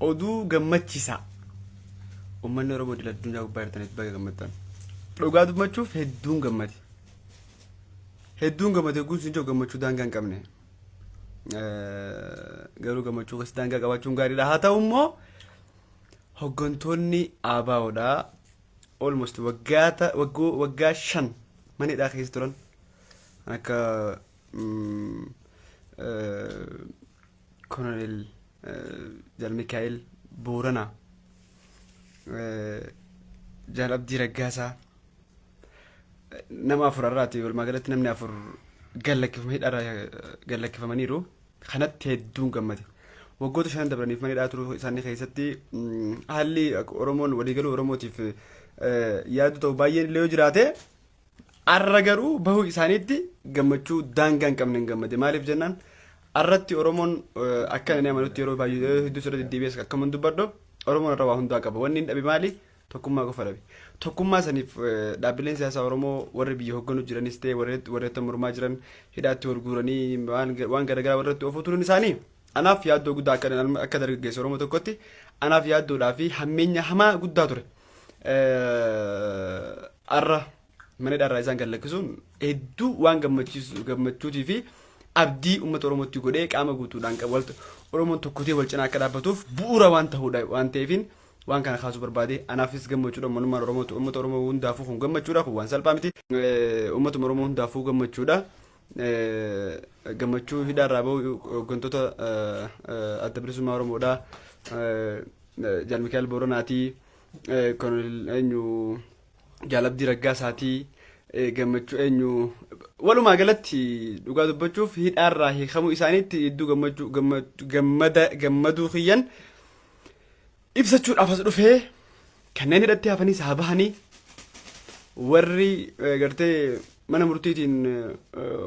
oduu gammachiisa ummanni Oromoo dila addunyaa gubbaa jirtanitti baga gammaddan dhugaa dubbachuuf hedduun gammade guutuun jiru gammachuu daangaa hin qabne garuu gammachuu keessa daangaa qabaachuun gaariidha haa ta'u immoo hoggantoonni ABO'dha almost waggaa 5 manidhaa keessa turan akka Colonel Jaal Mikaa'el Booranaa Jaal Abdii Raggaasaa nama afur irraati walumaa galatti namni afur gallakkifamaniiru kanatti hedduun gammade waggoota 5 dabraniif manidhaa turuu isaanii keessatti haalli Oromoon waliigaluu Oromootiif yaadu ta'u baay'een illee yoo jiraate arra garuu bahuu isaaniitti gammachuu daangaa hin qabne hin gammade maaliif jennaan arratti Oromoon akka inni amanutti yeroo baay'ee hedduu sirra deddeebi'es akka mun dubbadho Oromoon irra waa hundaa qaba wanni hin dhabe maali tokkummaa qofa dhabe tokkummaa saniif dhaabbileen siyaasaa Oromoo warri biyya hogganu jiranis ta'e warreetta mormaa jiran hidhaatti horguuranii waan garagaraa warratti ofuu turuun isaanii anaaf yaaddoo guddaa akka dargaggeessa Oromoo tokkotti anaaf yaaddoodhaa fi hammeenya hamaa guddaa ture arra manidhaa irraa isaan gallakkisuun hedduu waan gammachuutii fi abdii uummata Oromootti godhee qaama guutuudhaan qabaltu Oromoon tokkotee wal cinaa akka dhaabbatuuf bu'uura waan ta'uudha waan ta'eefin waan kana kaasuu barbaade anaafis gammachuudha uummanummaan Oromootu uummata Oromoo hundaafuu kun gammachuudha kun waan salphaa miti uummata Oromoo hundaafuu gammachuudha gammachuu hidhaarraa bahu hoggantoota adda bilisummaa Oromoodha Jaal Mikaa'el Booranaatii Colonel eenyu Jaal Abdii Raggaasaatii gammachuu eenyu walumaa galatti dhugaa dubbachuuf hidhaarraa hiikamuu isaaniitti hedduu gammaduu kiyyan ibsachuudhaaf as dhufee kanneen hidhatti hafanii saabahanii warri gartee mana murtiitiin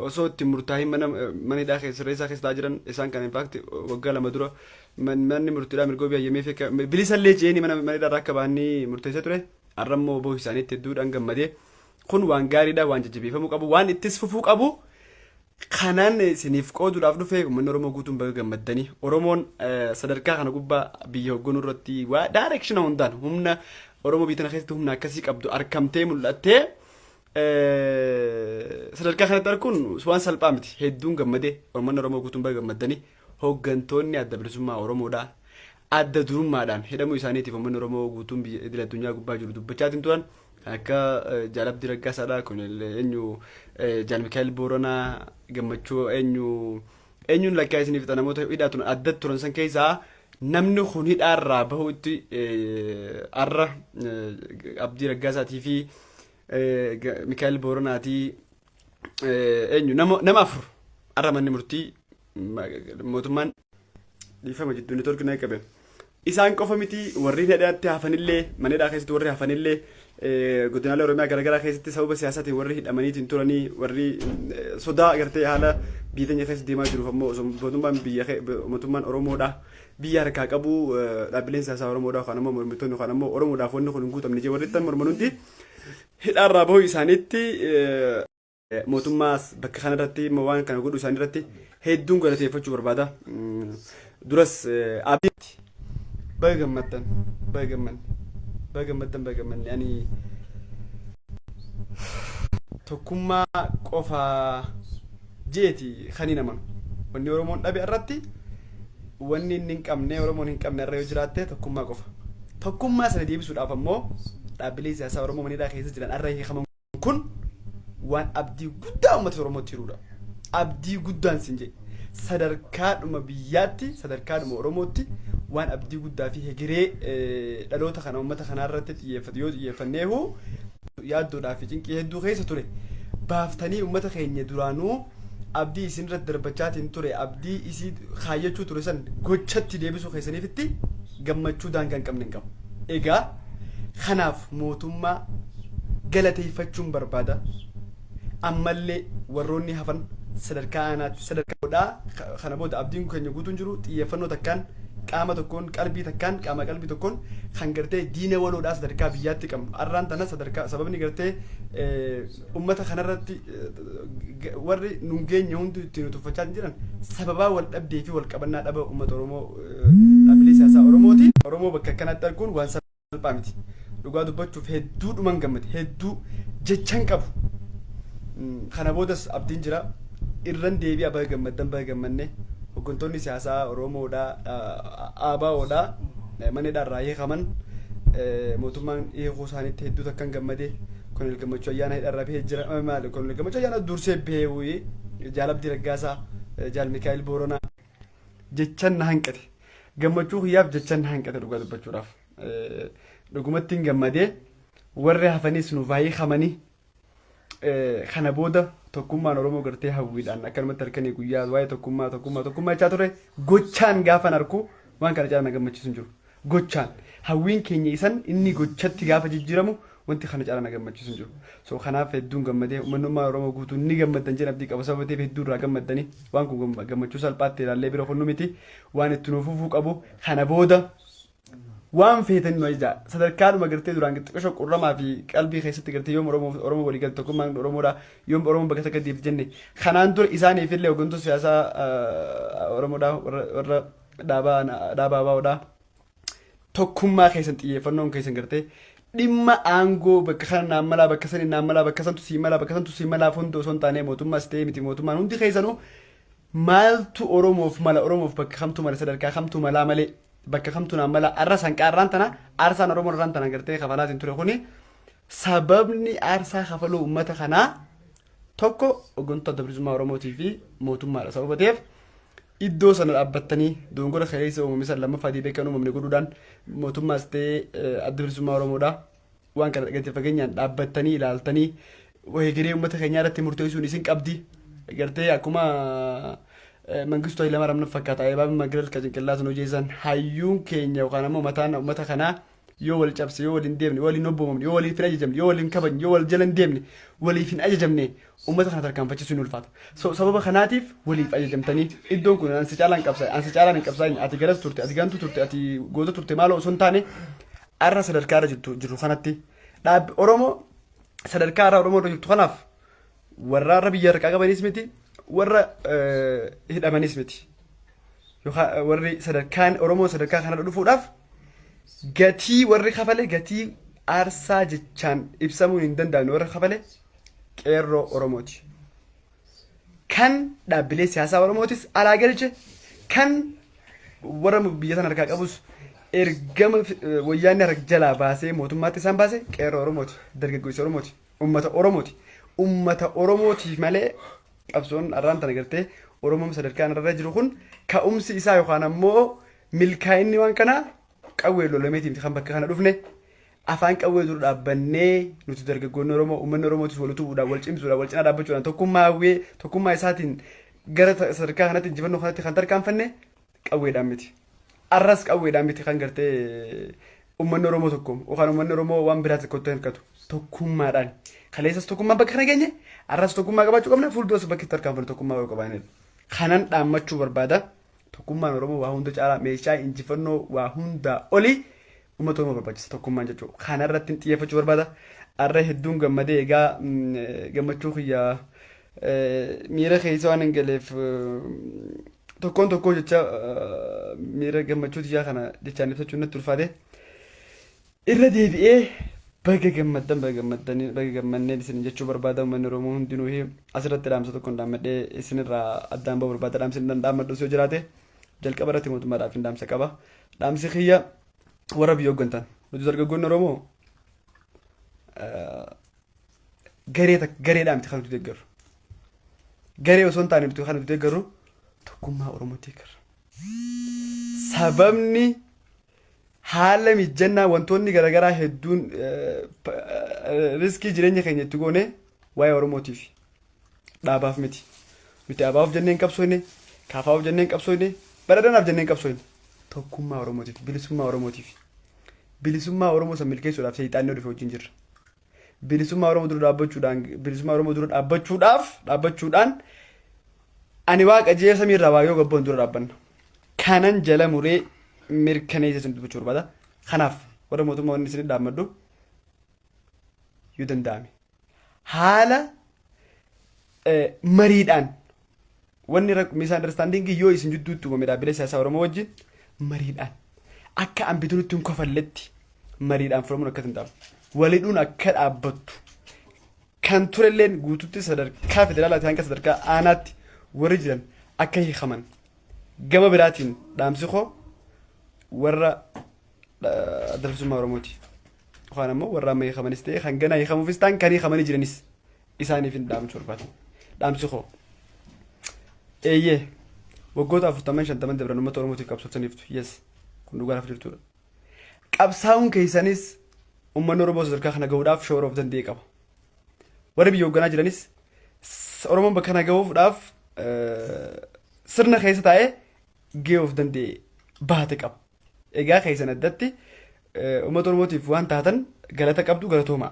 osoo itti murtaa'in mana hidhaa sirreessaa keessa jiran isaan kan infaakti waggaa 2 dura manni murtiidhaa mirgoo biyyameef bilisallee jeeni mana hidhaa akka bahanii murteessee ture arrammoo bahuu isaaniitti hedduudhaan gammadee kun waan gaariidha waan jajjabeeffamuu qabu waan ittis fufuu qabu kanaan isiniif qooduudhaaf dhufee uummanni Oromoo guutuun baga gammaddanii Oromoon sadarkaa kana gubbaa biyya hogganuu irratti waa direction hundaan humna Oromoo biyya kana keessatti humna akkasii qabdu arkamtee mul'attee sadarkaa kanatti arkuun waan salphaa miti hedduun gammadee uummanni Oromoo guutuun baga gammaddanii hoggantoonni adda bilisummaa Oromoodhaa adda durummaadhaan hidhamuu isaaniitiif uummanni Oromoo guutuun biyya idil addunyaa gubbaa jiru dubbachaatiin turan akka Jaal Abdii Raggaasaadha kun eenyu Jaal Mikaa'el Booranaa gammachuu eenyuun lakkaa isiniif namoota hidhaatuun adda turan san keessaa namni kun hidhaarraa bahuutti arra Abdii Raggaasaatii fi Mikaa'el Booranaatii eenyu nama afur arra manni murtii mootummaan dhiifama jidduu neetworkii na qabe isaan qofa miti warri hidhaatti hafanillee manidhaa keessatti warri hafanillee godinaalee Oromiyaa garagaraa keessatti sababa siyaasaatiin warri hidhamaniitiin turanii warri sodaa agartee haala biyya keenya keessa deemaa jiruuf ammoo mootummaan Oromoodha biyya harkaa qabu dhaabbileen siyaasaa Oromoodha kan ammoo mormitoonni kan ammoo Oromoodhaaf wanni kun hin guutamne jee warri ittiin mormanutti hidhaarraa bahuu isaaniitti mootummaas bakka kanarratti waan kana godhu isaanii irratti hedduun galateeffachuu barbaada duras abdiitti baga gammaddan yani tokkummaa qofa jeeti khani naman wanni Oromoon dhabe irratti wanni hin qabne Oromoon hin qabne irra yoo jiraatte tokkummaa qofa tokkummaa sana deebisuudhaaf ammoo dhaabbilee siyaasaa Oromoo manidhaa keessa jiran irra hiikaman kun waan abdii guddaa uummata Oromootti hiruudha abdii guddaan sinje sadarkaadhuma biyyaatti sadarkaadhuma Oromootti waan abdii guddaa fi hegiree dhaloota kana uummata kanaa irratti xiyyeeffanneehu yaaddoodhaa fi cinqii hedduu keessa ture baaftanii uummata keenya duraanuu abdii isin irratti darbachaatiin ture abdii isii kaayyachuu ture san gochatti deebisuu keessaniifitti gammachuu daangaa hin qabne hin qabu egaa kanaaf mootummaa galateeffachuun barbaada ammallee warroonni hafan sadarkaa aanaatti sadarkaa kana booda abdiin keenya guutuun jiru xiyyeeffannoo takkaan qaama tokkoon qalbii takkaan qaama qalbii tokkoon kan gartee diina waloodhaa sadarkaa biyyaatti qabnu arraan tana sadarkaa sababni gartee ummata kanarratti warri nungeenya hundi ittiin tuffachaa jiran sababaa wal dhabdee fi wal qabannaa dhaba ummata Oromoo dhaabbilee siyaasaa Oromooti Oromoo bakka kanatti arguun waan salphaa miti. Dhugaa dubbachuuf hedduu dhuman gammade hedduu jechan qabu. Kana boodas abdiin jira. Irran deebi'a baga gammaddan baga gammanne hooggantoonni siyaasaa Oromoodhaa ABO'dhaa maneedhaan raayee qaban mootummaan eeguu isaaniitti hedduu takkan gammade Koloneel Gammachuu ayyaana hidharra bahee jira maali Koloneel Gammachuu ayyaana dursee bahee Jaalabdii Raggaasaa Jaal Mikaa'el Booronaa jechan na hanqate gammachuu hiyyaaf jechan na hanqate dhugaa dubbachuudhaaf dhugumatti hin gammadee warri hafanis nu baay'ee qabanii kana booda tokkummaan Oromoo gartee hawwiidhaan akkanumatti harkanii guyyaa waa'ee tokkummaa jechaa ture gochaan gaafan arku waan kana caalaa na gammachiisu hin jiru gochaan hawwiin keenya isan inni gochatti gaafa jijjiiramu wanti kana caalaa na gammachiisu hin jiru so kanaaf hedduun gammadee uummanummaa Oromoo guutuu ni gammaddan jedhan abdii qaba sababa ta'eef hedduu irraa gammaddanii waan kun gammachuu salphaatti ilaallee bira hunnu miti waan itti nuuf fufuu qabu kana booda waan feetan nu ajaa sadarkaadhuma gartee duraan xiqqoo qurramaa fi qalbii keessatti gartee yoom Oromoo walii galti tokkummaan Oromoodhaa yoom Oromoon bakka takka deebiif jenne kanaan dura isaaniif illee hooggantoota siyaasaa Oromoodhaa warra dhaabaa ABO'dhaa tokkummaa keessan xiyyeeffannoon keessan gartee dhimma aangoo bakka kana naan malaa bakka sanii naan malaa bakka santu sii malaa bakka santu sii malaa fuuldura osoo hin taane mootummaas ta'ee miti mootummaan hundi keessanuu maaltu Oromoof mala Oromoof bakka kamtu mala sadarkaa kamtu malaa malee bakka kamtu naan malaa arra sanqaarraan tana aarsaan Oromoo irraan tana gartee kafalaatiin ture kuni sababni aarsaa kafaluu uummata kanaa tokko hooggantoota adda bilisummaa Oromootii fi mootummaadha sababa ta'eef iddoo sana dhaabbattanii dongora keessa uumamisan lammaffaa diibee kan uumamne godhuudhaan mootummaas ta'ee adda bilisummaa Oromoodhaa waan kana gadi fageenyaan dhaabbattanii ilaaltanii waheegiree uummata keenyaa irratti murteessuun isin qabdi gartee akkuma Mangistuu Hayilamaariyaam fakkaata Abeebaan Magireel kan cinqillaatu nu jeesan hayyuun keenya yookaan ammoo mataan uummata kanaa yoo wal cabse yoo waliin deemne yoo waliin obboomamne yoo waliif hin ajajamne yoo waliin kabajne yoo wal jala hin deemne waliif hin ajajamne uummata kana tarkaanfachiisuun ulfaata sababa kanaatiif waliif ajajamtanii iddoon kun ansi caalaan hin qabsaa'in ati garas turte ati gantu turte ati goota turte maaloo osoo hin taane arra sadarkaa irra jirtu kanatti dhaabbi Oromoo sadarkaa irra Oromoo irra jirtu kanaaf warra irra biyya harkaa qabanis miti warra hidhamanis miti yookaan warri sadarkaan Oromoo sadarkaa kanarra dhufuudhaaf gatii warri kafale gatii aarsaa jechaan ibsamuun hin danda'amne warra kafale qeerroo Oromooti. Kan dhaabbilee siyaasaa Oromootis alaa galche kan warra biyya sana harkaa qabus ergama wayyaanni harka jalaa baasee mootummaatti isaan baase qeerroo Oromooti dargaggeessa Oromooti uummata Oromooti uummata Oromootiif malee qabsoon arraan tana gartee Oromoon sadarkaan irra jiru kun ka'umsi isaa yookaan ammoo milkaa'inni waan kanaa qawwee lolameetiin kan bakka kana dhufne afaan qawwee dura dhaabbannee nuti dargaggoonni Oromoo uummanni Oromootis waltuudhaan wal cimsuudhaan wal cinaa dhaabbachuudhaan tokkummaa isaatiin gara sadarkaa kanatti injifannoo kanatti kan tarkaanfanne qawweedhaan miti. Arras qawweedhaan miti kan gartee uummanni Oromoo tokko yookaan uummanni Oromoo waan biraa tokkotti hirkatu tokkummaadhaan kaleessas tokkummaa bakka kana geenye arras tokkummaa qabaachuu qabna fuulduras bakki tarkaanfannu tokkummaa qabaanidha. Kanan dhaammachuu barbaada. Tokkummaan Oromoo waa hunda caalaa meeshaa injifannoo waa hunda oli uummata Oromoo barbaachisa tokkummaan jechuudha. Kana irratti xiyyeeffachuu barbaada. Arra hedduun gammadee egaa gammachuu kiyyaa miira keessa waan hin galeef tokkoon jecha miira gammachuu tiyyaa kana jechaan ibsachuun natti ulfaate. Irra deebi'ee baga gammanneen isin jechuu barbaada uummanni Oromoo hundinuu asirratti dhaamsa tokkoon dhaammadhee isinirraa addaan ba'uu barbaada. Dhaamsi dhaammadhu yoo jiraate jalqaba irratti mootummaadhaaf hin dhaamsa qaba. Dhaamsi kiyya warra biyya hooggantan nuti dargaggoonni Oromoo gareedhaan miti kan nuti deeggarru. Garee osoo hin taane nuti kan nuti deeggarru tokkummaa Oromootti deeggarra. Sababni haala mijannaa wantoonni garaagaraa hedduun riskii jireenya keenya itti goone waa'ee Oromootiif dhaabaaf miti. Nuti ABO'f jennee hin qabsoofne, KFO'f jennee hin qabsoofne, baradanaaf jennee hin qabsoofne. Tokkummaa Oromootiif, bilisummaa Oromootiif. Bilisummaa Oromoo san milkeessuudhaaf seexaannoo dhufe wajjin jirra. Bilisummaa Oromoo dura dhaabbachuudhaan ani waaqa jee samiirraa waayoo gabboon dura dhaabbanna. Kanan jala muree mirkaneessa isin dubbachuu barbaada. Kanaaf warra mootummaa wanni isin dhaammadhu yoo danda'ame. Haala mariidhaan wanni misunderstanding yoo isin jidduutti uumame dhaabbilee siyaasaa Oromoo wajjin mariidhaan akka ambituutti hin kofalletti mariidhaan furamuun akka hin dhaabne waliidhuun akka dhaabbattu kan turelleen guututti sadarkaa federaalaatti hanga sadarkaa aanaatti warri jiran akka hiikaman gama biraatiin dhaamsi koo warra adda bilisummaa Oromooti. Waan ammoo warra amma hiikamanis ta'e kan ganaa hiikamuufis ta'an kan hiikamanii jiranis isaaniif hin dhaamsu barbaada. Dhaamsi koo eeyyee waggoota 40-50 dabran uummata Oromootiif qabsooftaniiftu yes kun dhugaadhaaf jirtudha. Qabsaa'uun keessanis uummanni Oromoo sadarkaa kana gahuudhaaf shoora of danda'e qaba. Warri biyya hoogganaa jiranis Oromoon bakka kana gahuudhaaf sirna keessa taa'ee gahee of danda'e baate qaba. Egaa keessan addatti uummata Oromootiif waan taatan galata qabdu galatoomaa.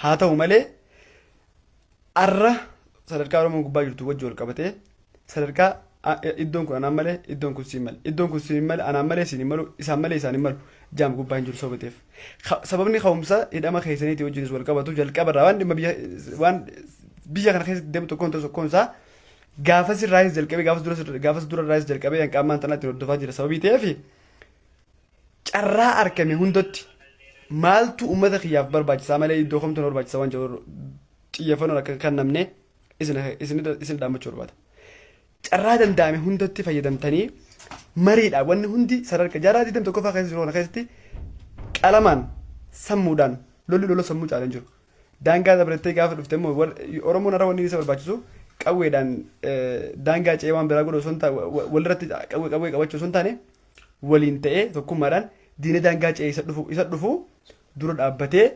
Haa ta'u malee arra sadarkaa Oromoon gubbaa jirtu wajji wal qabatee sadarkaa iddoon kun anaan malee iddoon kun siin malee iddoon kun siin malee anaan malee siin malu isaan malee isaan malu jaam gubbaa hin jiru sobateef sababni ka'umsa hidhama keessaniitii wajjinis wal qabatu jalqabarraa waan dhimma biyya kana keessatti deemu tokkoon isaa gaafas irraayis jalqabee gaafas dura irraayis jalqabee hanqaamaan tanaatti hordofaa jira sababii ta'eef carraa argame hundatti maaltu uummata kiyyaaf barbaachisaa malee iddoo kamtu na barbaachisaa waan jiru xiyyeeffannoon akka kan namne isin dhaammachuu barbaada. Carraa danda'ame hundatti fayyadamtanii mariidha wanni hundi sadarkaa jaarraa 21 keessa jiru kana keessatti qalamaan sammuudhaan lolli lola sammuu caalan jiru. Daangaa dabalatee gaafa dhufte immoo Oromoon irra wanni isa barbaachisu qawweedhaan daangaa ce'ee waan biraa godhu osoo hin taane walirratti qawwee qabachuu osoo hin taane waliin ta'ee tokkummaadhaan diina daangaa ce'ee isa dhufu dura dhaabbatee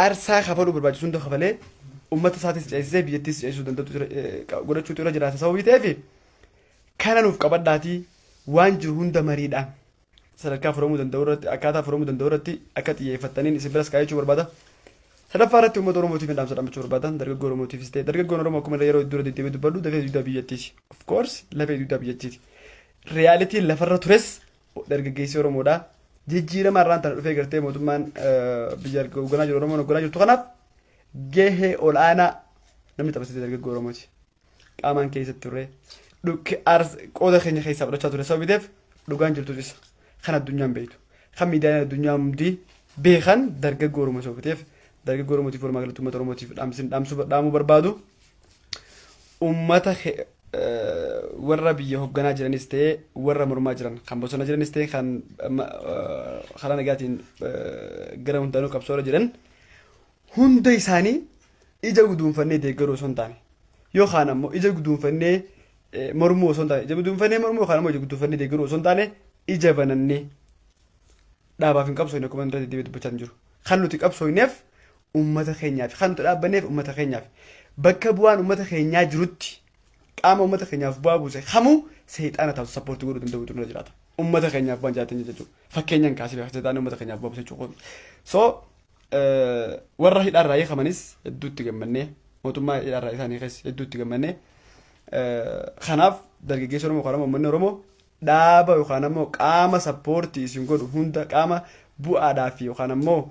aarsaa kafaluu barbaachisu hunda kafalee ummata isaatis ceesisee biyyattis ceesisuu danda'u godhachuutu irra jiraata sababii ta'eef kana nuuf qabadhaatii waan jiru hunda mariidhaan sadarkaa furamuu danda'u irratti akkaataa furamuu danda'u irratti akka xiyyeeffataniin isin biras kaa'achuu barbaada. Sadaffaa irratti uummata Oromootiif dhaamsa dhaammachuu barbaada. Dargaggoo Oromootiifis ta'e dargaggoon Oromoo akkuma yeroo dura deddeebi'ee dubbadhu dafee duudaa biyyattiiti. Of course lafee duudaa biyyattiiti. Reyaalitiin lafarra tures dargaggeessi Oromoodha. Jijjiirama irraan tana dhufee gartee mootummaan biyya hoogganaa jiru Oromoon hoogganaa jirtu kanaaf gahee ol'aanaa namni taphatee dargaggoo Oromooti. Qaamaan keessatti turre qooda keenya keessaa fudhachaa ture sababii ta'eef dhugaan jirtu isa kan addunyaan beektu kan miidiyaan addunyaa hundi beekan dargaggoo Oromoo sababii ta'eef dargaggoo Oromootiif walumaa galatti uummata Oromootiif dhaamuu barbaadu uummata warra biyya hoogganaa jiranis ta'ee warra mormaa jiran kan bosona jiranis ta'ee kan karaa nagaatiin gara hundaanuu qabsoora jiran hunda isaanii ija guduunfannee deeggaruu osoo hin taane yookaan ammoo ija guduunfannee mormuu osoo hin taane ija guduunfannee mormuu yookaan ammoo ija guduunfannee deeggaruu osoo hin taane ija banannee dhaabaaf hin qabsoofne akkuma irratti deebi'ee dubbachaa jiru kan nuti qabsoofneef uummata keenyaaf kan nuti dhaabbanneef uummata keenyaaf bakka bu'aan uummata keenyaa jirutti qaama uummata keenyaaf bu'aa buuse kamuu seexaana taatu sappoortii godhuu danda'u irra jiraata uummata keenyaaf bu'aan jiraatan jechuudha fakkeenyaan kaasee seexaana uummata keenyaaf bu'aa buuse jechuudha so warra hidhaarraa hiikamanis hedduutti gammannee mootummaa hidhaarraa isaanii keessa hedduutti gammannee kanaaf dargaggeessi Oromoo yookaan uummanni Oromoo dhaaba yookaan ammoo qaama sappoortii isin godhu hunda qaama bu'aadhaaf yookaan ammoo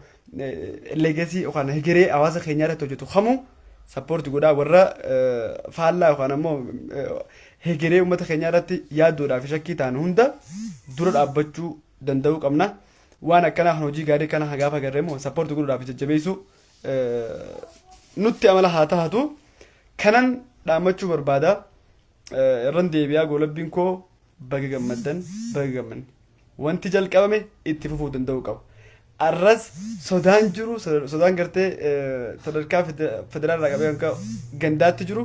leegasii yookaan hegeree hawaasa keenyaa irratti hojjetu kamuu sappoortii godhaa warra faallaa yookaan ammoo hegeree uummata keenyaa irratti yaadduudhaaf shakkii ta'an hunda dura dhaabbachuu danda'uu qabna. Waan akkanaa kan hojii gaarii kana gaafa garreemu sappoortii godhuudhaaf jajjabeessu nutti amala haa taatu kanan dhaammachuu barbaada irran deebi'aa goolabbiin koo baga gammaddan baga gammanne wanti jalqabame itti fufuu danda'uu qaba. Arras sodaan jiru sodaan gartee sadarkaa federaalaa qabee akka gandaatti jiru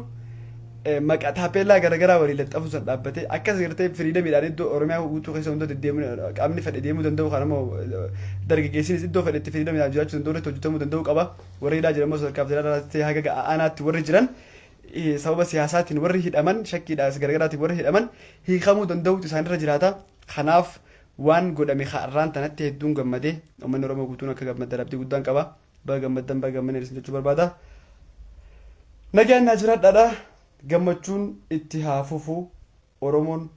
maqaa taappellaa garaagaraa walii laxxafuu san dhaabbatee akkas gartee firiidamiidhaan iddoo Oromiyaa guutuu keessa hunda deddeemuu qaamni fedhe deemuu danda'u kan ammoo dargaggeessinis iddoo fedhetti firiidamiidhaan jiraachuu danda'u irratti hojjetamuu danda'u qaba. Warri hidhaa jiran immoo sadarkaa federaalaatti haga aanaatti warri jiran sababa siyaasaatiin warri hidhaman shakkiidhaas garaagaraatiin warri hidhaman hiikamuu danda'uutu isaanirra jiraata. Kanaaf waan godhame har'aan tanatti hedduun gammadee uummanni Oromoo guutuun akka gammaddan abdii guddaan qaba. Baga gammaddan baga gammaddan jechuu barbaada. Nagaan naa jiraadhaadha. Gammachuun itti haa fufu Oromoon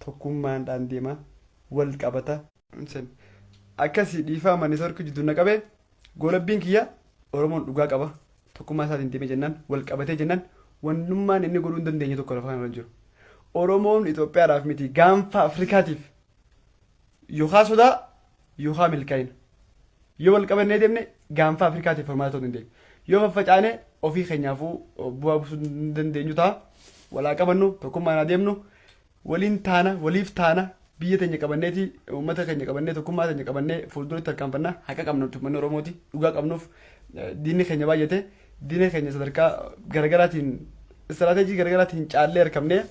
tokkummaadhaan deema wal qabata. Akkasii dhiifaa manni harki jidduu na qabe goolabbiin kiyya Oromoon dhugaa qaba. Tokkummaa isaatiin deemee jennaan wal qabatee jennaan wannummaan inni godhuu hin dandeenye tokko lafa kana jiru. Oromoon Itoophiyaadhaaf miti gaanfa Afrikaatiif yookaan sodaa yookaan milkaa'ina. Yoo wal qabannee deemne gaanfa Afrikaatiif furmaata ta'uu dandeenya. Yoo faffacaane ofii keenyaafuu bu'aa buusuu hin dandeenyu ta'a. Walaa qabannu tokkummaan adeemnu waliin taana waliif taana biyya teenya qabanneeti uummata keenya qabannee tokkummaa teenya qabannee fuulduratti tarkaanfannaa haqa qabnu uummanni Oromooti dhugaa qabnuuf diinni keenya baay'ate diinni keenya sadarkaa garaagaraatiin istiraatejii garaagaraatiin caallee harkamnee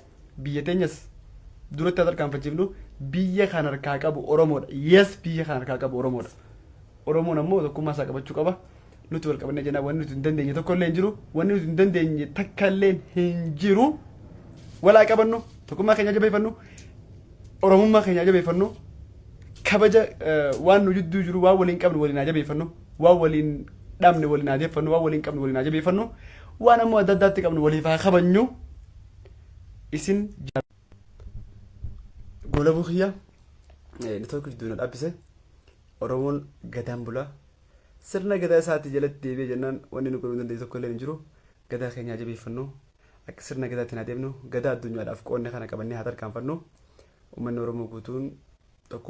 biyya teenyas duratti tarkaanfachiifnu biyya kan harkaa qabu Oromoodha. Yes biyya kan harkaa qabu Oromoodha. Oromoon ammoo tokkummaa isaa qabachuu qaba. Nuti wal qabannee jenna wanni nuti hin dandeenye tokko illee hin jiru. Wanni nuti hin dandeenye takka illee hin jiru. Walaa qabannu tokkummaa keenya jabeeffannu. Oromummaa keenya jabeeffannu. Kabaja waan nu jidduu jiru waan waliin qabnu waliin jabeeffannu. Waan waliin dhabne waliin jabeeffannu. Waan waliin qabnu waliin jabeeffannu. Waan ammoo adda addaatti qabnu waliif haa kabajnu. Isin gola buukiyyaa network jidduu na dhaabbise. Oromoon gadaan bulaa sirna gadaa isaatti jalatti deebi'ee jennaan wanni nu godhuu dandeenyu tokko illee hin jiru. Gadaa keenya jabeeffannu akka sirna gadaatti na deemnu gadaa addunyaadhaaf qoodne kana qabannee haa tarkaanfannu. Uummanni Oromoo guutuun tokkummaa